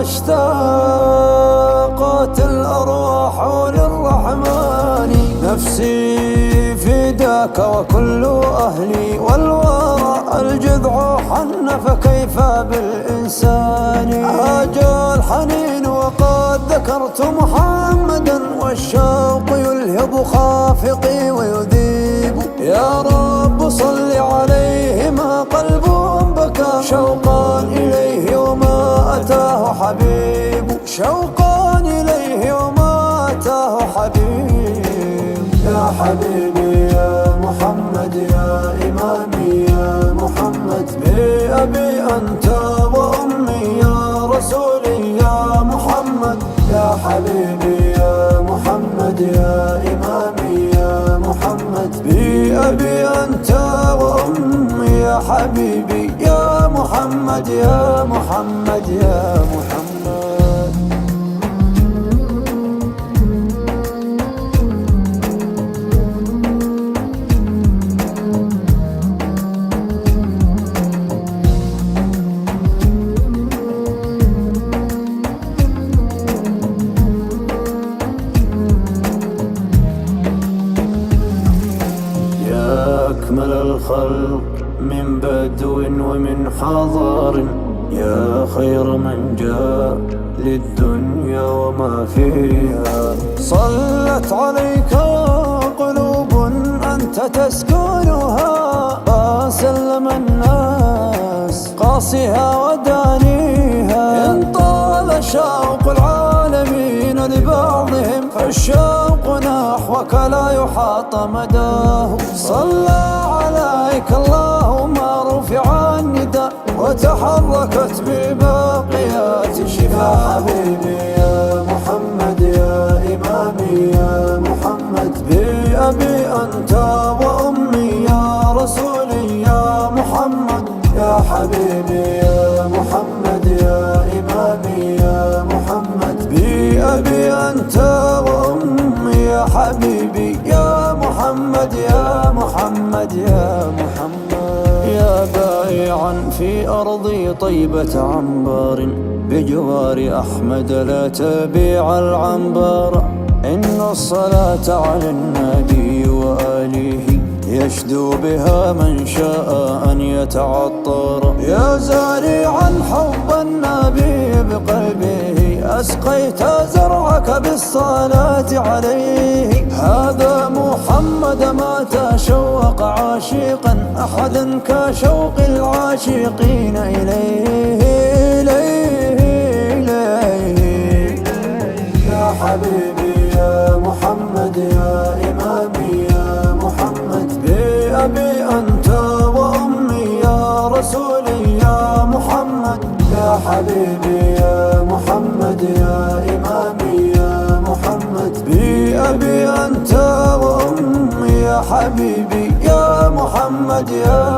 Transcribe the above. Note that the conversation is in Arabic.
اشتاقت الأرواح للرحمن، نفسي فداك وكل أهلي والورى الجذع حن فكيف بالإنسان. هاج الحنين وقد ذكرت محمدا، والشوق يلهب خافقي ويذيب. يا رب صل عليه ما قلب بكى شوقا إليه وما أتاه حبيب، شوقا إليه وما أتاه حبيب. يا حبيبي يا محمد يا إمامي يا محمد، بأبي أنت وأمي يا رسولي يا محمد. يا حبيبي يا محمد يا إمامي يا محمد، بأبي أنت وأمي يا حبيبي يا محمد يا محمد يا محمد. أكمل الخلق من بدو ومن حضار، يا خير من جاء للدنيا وما فيها. صلت عليك قلوب أنت تسكنها، وسلم الناس قاصها ودانيها. إن طال شوق العالمين لبعضهم، فالشوق نحوك لا يحاط مداه. صلى عليك اللهم رفع النداء، وتحركت بباقيات شفاء. حبيبي يا محمد يا إمامي يا محمد، بأبي أنت وأمي يا رسولي يا محمد. يا حبيبي يا محمد يا إمامي يا محمد، بأبي أنت وأمي يا حبيبي يا محمد يا محمد يا محمد. يا بائعا في أرض طيبة عنبار، بجوار أحمد لا تبيع العنبار. إن الصلاة على النبي وآله يشدو بها من شاء أن يتعطر. يا زارعا حب النبي بقلبه، أسقيت زرعك بالصلاة عليه. هذا محمد ما تشوق عاشقا أحدا كشوق العاشقين إليه. يا حبيبي يا محمد يا إمامي يا محمد، بأبي أنت وأمي يا رسولي يا محمد. يا حبيبي يا محمد يا إمامي يا محمد، بأبي أنت وأمي يا حبيبي يا محمد يا